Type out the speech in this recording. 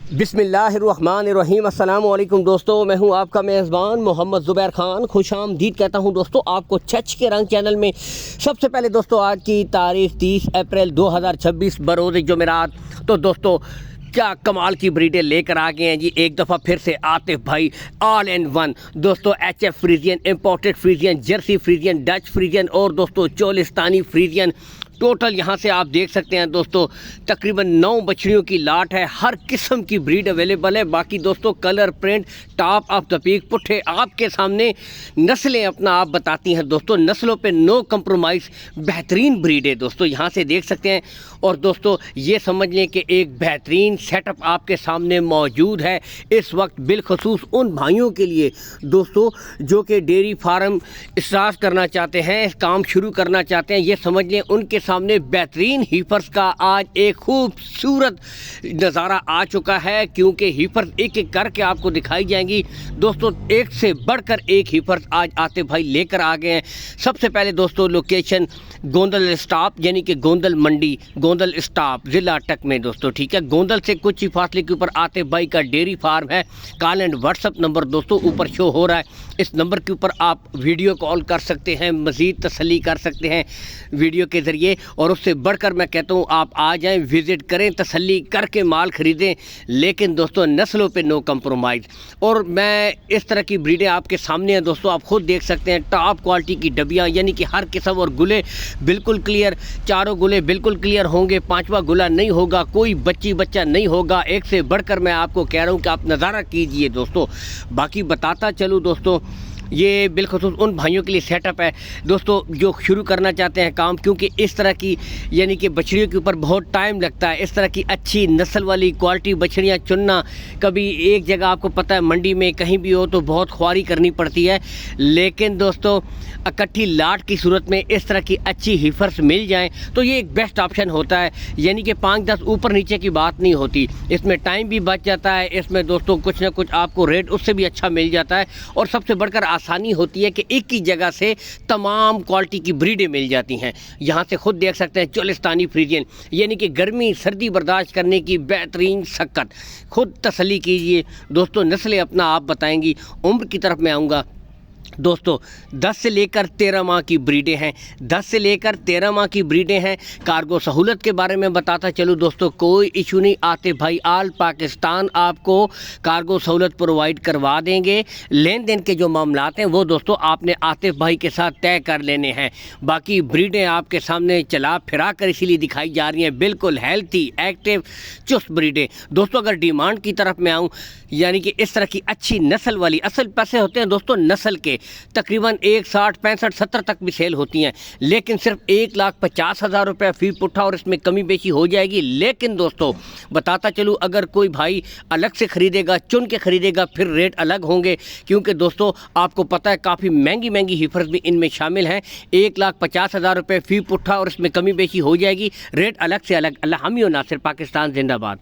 बिस्मिल्लाहिर्रहमानिर्रहीम। अस्सलामुअलैकुम दोस्तों, मैं हूं आपका मेज़बान मोहम्मद ज़ुबैर ख़ान। खुशामदीद कहता हूं दोस्तों आपको छच के रंग चैनल में। सबसे पहले दोस्तों आज की तारीख़ 30 अप्रैल 2026 बरोज़ जुमेरात। तो दोस्तों क्या कमाल की ब्रीडें लेकर आ गए हैं जी एक दफ़ा फिर से आतिफ भाई ऑल इन वन। दोस्तों HF Friesian, imported Friesian, Jersey Friesian, Dutch Friesian और दोस्तों चोलिस्तानी फ्रीजियन। टोटल यहाँ से आप देख सकते हैं दोस्तों तकरीबन 9 बछड़ियों की लाट है। हर किस्म की ब्रीड अवेलेबल है। बाकी दोस्तों colour, print, top of the peak, पुट्ठे आपके सामने नस्लें अपना आप बताती हैं दोस्तों। नस्लों पे नो कंप्रोमाइज़, बेहतरीन ब्रीड है दोस्तों, यहाँ से देख सकते हैं। और दोस्तों ये समझ लें कि एक बेहतरीन सेटअप आपके सामने मौजूद है इस वक्त, बिलखसूस उन भाइयों के लिए दोस्तों जो कि डेयरी फार्म स्टार्ट करना चाहते हैं, काम शुरू करना चाहते हैं। ये समझ लें उनके सामने बेहतरीन हीफर्स का आज एक खूबसूरत नज़ारा आ चुका है, क्योंकि हीफर्स एक एक करके आपको दिखाई जाएंगी दोस्तों। एक से बढ़कर एक हीफर्स आज आतिफ भाई लेकर आ गए हैं। सबसे पहले दोस्तों लोकेशन गोंदल स्टॉप यानी कि गोंदल मंडी, गोंदल स्टॉप ज़िला अटक में दोस्तों, ठीक है। गोंदल से कुछ ही फासले के ऊपर आतिफ भाई का डेयरी फार्म है। कॉल एंड व्हाट्सअप नंबर दोस्तों ऊपर शो हो रहा है। इस नंबर के ऊपर आप वीडियो कॉल कर सकते हैं, मज़ीद तसल्ली कर सकते हैं वीडियो के ज़रिए। और उससे बढ़कर मैं कहता हूँ आप आ जाएं, विज़िट करें, तसल्ली करके माल ख़रीदें। लेकिन दोस्तों नस्लों पे नो कंप्रोमाइज़। और मैं इस तरह की ब्रीडें आपके सामने हैं दोस्तों, आप खुद देख सकते हैं। टॉप क्वालिटी की डबियाँ यानी कि हर किस्म, और गुले बिल्कुल क्लियर, चारों गुले बिल्कुल क्लियर होंगे, पांचवा गुला नहीं होगा, कोई बच्चा नहीं होगा। एक से बढ़कर मैं आपको कह रहा हूँ कि आप नज़ारा कीजिए दोस्तों। बाकी बताता चलूँ दोस्तों, ये बिलखसूस उन भाइयों के लिए सेटअप है दोस्तों जो शुरू करना चाहते हैं काम, क्योंकि इस तरह की यानी कि बछड़ियों के ऊपर बहुत टाइम लगता है। इस तरह की अच्छी नस्ल वाली क्वालिटी बछड़ियाँ चुनना, कभी एक जगह आपको पता है मंडी में कहीं भी हो तो बहुत ख्वारी करनी पड़ती है। लेकिन दोस्तों इकट्ठी लाट की सूरत में इस तरह की अच्छी हीफर्स मिल जाएं तो ये एक बेस्ट ऑप्शन होता है। यानी कि 5-10 ऊपर नीचे की बात नहीं होती, इसमें टाइम भी बच जाता है। इसमें दोस्तों कुछ ना कुछ आपको रेट उससे भी अच्छा मिल जाता है। और सबसे बढ़कर आसानी होती है कि एक ही जगह से तमाम क्वालिटी की ब्रीडें मिल जाती हैं। यहाँ से खुद देख सकते हैं चोलिस्तानी फ्रीजियन यानी कि गर्मी सर्दी बर्दाश्त करने की बेहतरीन शक्कत। खुद तसल्ली कीजिए दोस्तों, नस्लें अपना आप बताएंगी। उम्र की तरफ मैं आऊँगा दोस्तों, 10 से लेकर 13 माह की ब्रीडें हैं। 10 से लेकर 13 माह की ब्रीडें हैं। कार्गो सहूलत के बारे में बताता चलूँ दोस्तों, कोई इशू नहीं। आतिफ भाई आल पाकिस्तान आपको कार्गो सहूलत प्रोवाइड करवा देंगे। लेन देन के जो मामलात हैं वो दोस्तों आपने आतिफ भाई के साथ तय कर लेने हैं। बाकी ब्रीडें आपके सामने चला फिरा कर इसीलिए दिखाई जा रही हैं, बिल्कुल हेल्थी, एक्टिव, चुस्त ब्रीडें दोस्तों। अगर डिमांड की तरफ मैं आऊँ यानी कि इस तरह की अच्छी नस्ल वाली, असल पैसे होते हैं दोस्तों नस्ल के, तकरीबन 61, 65, 70 तक भी सेल होती हैं। लेकिन सिर्फ 1,50,000 रुपये फ़ी पुट्ठा, और इसमें कमी बेशी हो जाएगी। लेकिन दोस्तों बताता चलूँ, अगर कोई भाई अलग से ख़रीदेगा, चुन के ख़रीदेगा, फिर रेट अलग होंगे। क्योंकि दोस्तों आपको पता है काफ़ी महंगी हीफर्स भी इनमें शामिल हैं। 1,50,000 रुपये फ़ी पुट्ठा और इसमें कमी बेशी हो जाएगी, रेट अलग से अलग। अल्लाह हामी और नासिर, पाकिस्तान जिंदाबाद।